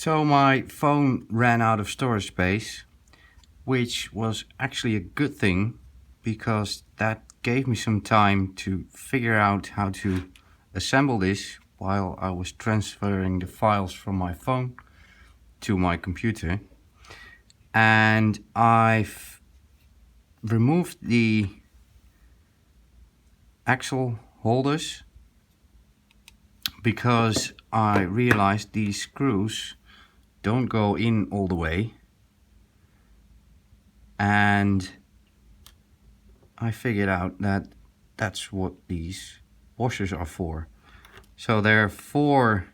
So my phone ran out of storage space, which was actually a good thing because that gave me some time to figure out how to assemble this while I was transferring the files from my phone to my computer. And I've removed the axle holders because I realized these screws don't go in all the way, and I figured out that that's what these washers are for. So there are 4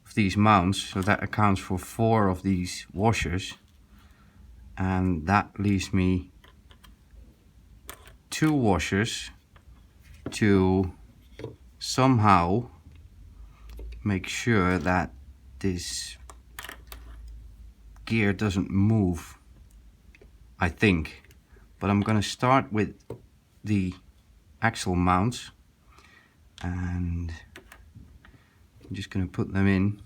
of these mounts, so that accounts for 4 of these washers, and that leaves me 2 washers to somehow make sure that this gear doesn't move, I think. But I'm gonna start with the axle mounts, and I'm just gonna put them in.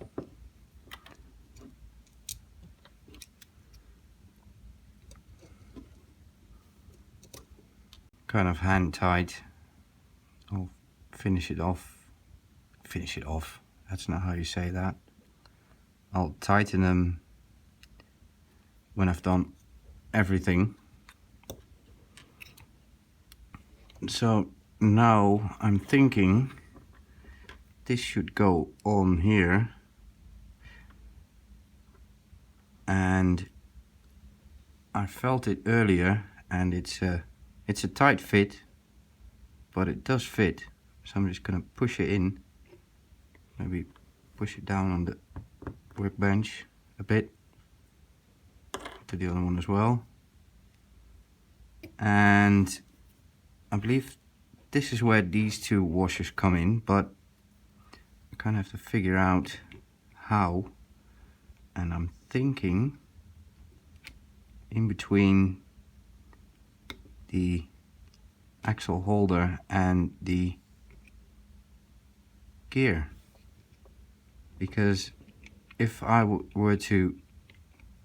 Kind of hand tight. I'll finish it off. That's not how you say that. I'll tighten them when I've done everything. So now I'm thinking this should go on here, and I felt it earlier, and it's a tight fit, but it does fit. So I'm just gonna push it in, maybe push it down on the workbench a bit, to the other one as well. And I believe this is where these 2 washers come in, but I kind of have to figure out how. And I'm thinking in between the axle holder and the gear, because if I were to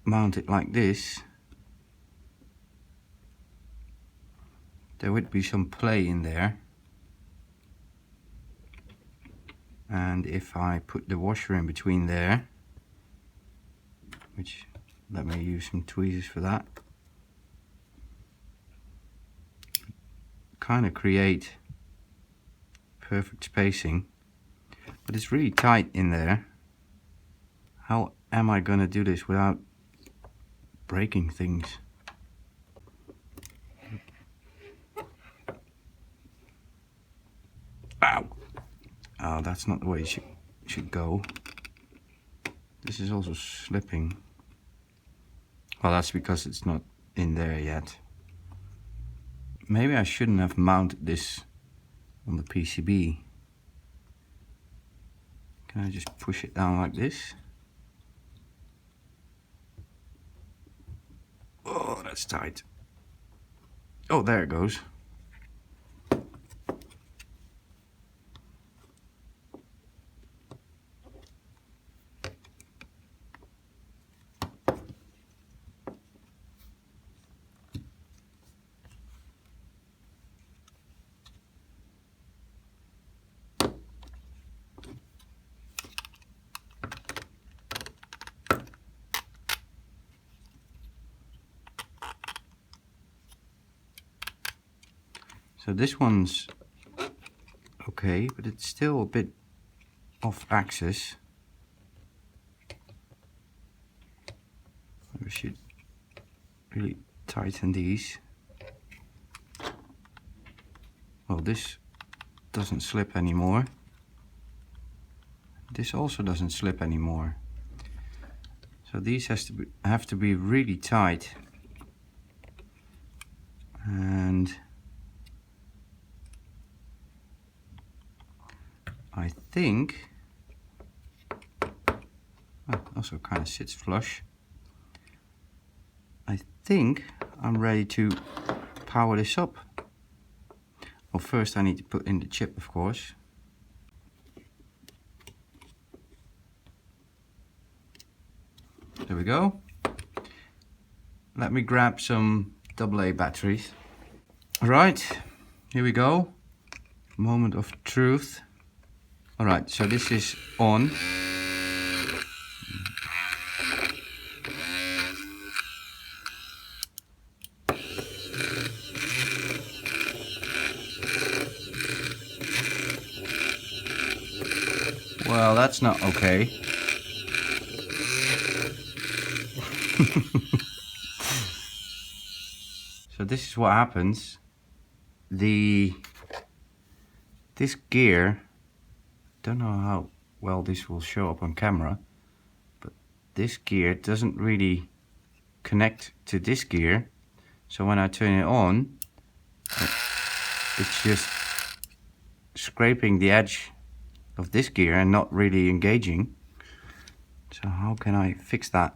mount it like this, there would be some play in there, and if I put the washer in between there, which, let me use some tweezers for that, kind of create perfect spacing, but it's really tight in there. How am I gonna do this without breaking things? Ow! Oh, that's not the way it should go. This is also slipping. Well, that's because it's not in there yet. Maybe I shouldn't have mounted this on the PCB. Can I just push it down like this? Oh, that's tight. Oh, there it goes. So this one's okay, but it's still a bit off axis. We should really tighten these. Well, this doesn't slip anymore. This also doesn't slip anymore. So these have to be really tight. And I think, well, also kind of sits flush. I think I'm ready to power this up. Well, first I need to put in the chip, of course. There we go. Let me grab some AA batteries. Alright, here we go. Moment of truth. Alright, so this is on. Well, that's not okay. So this is what happens. This gear, don't know how well this will show up on camera, but this gear doesn't really connect to this gear. So when I turn it on, it's just scraping the edge of this gear and not really engaging. So how can I fix that?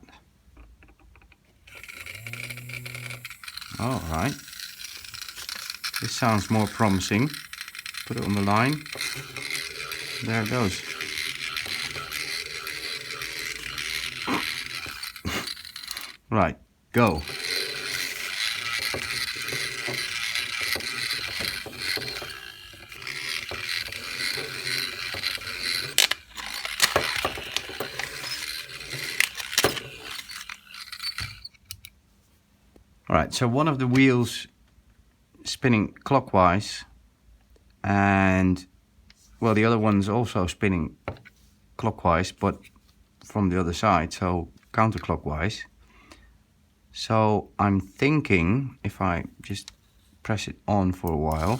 Alright, this sounds more promising. Put it on the line. There it goes. Right, go. Alright, so one of the wheels spinning clockwise, and well, the other one's also spinning clockwise, but from the other side, so counterclockwise. So I'm thinking if I just press it on for a while,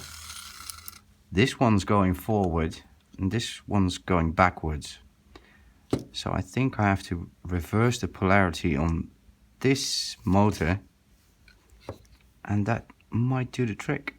this one's going forward and this one's going backwards. So I think I have to reverse the polarity on this motor, and that might do the trick.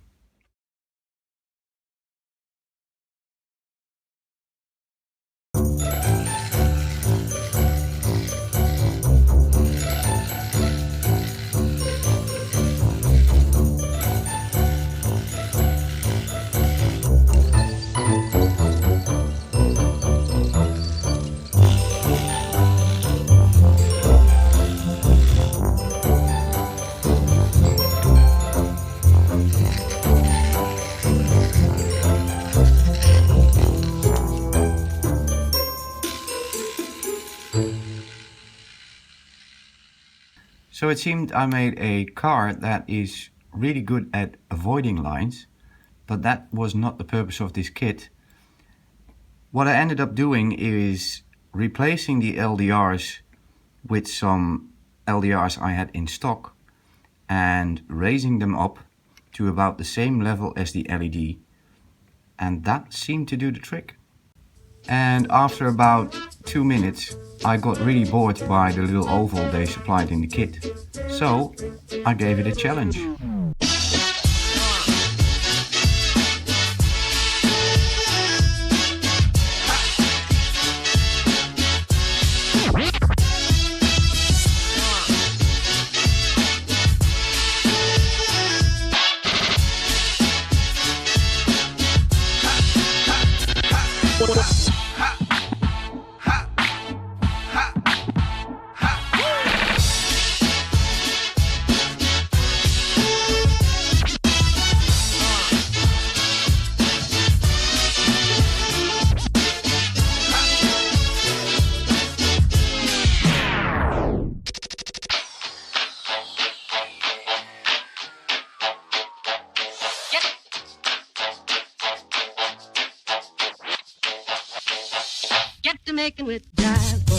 So it seemed I made a car that is really good at avoiding lines, but that was not the purpose of this kit. What I ended up doing is replacing the LDRs with some LDRs I had in stock and raising them up to about the same level as the LED, and that seemed to do the trick. And after about 2 minutes I got really bored by the little oval they supplied in the kit, so I gave it a challenge. Get to making with jive, boy.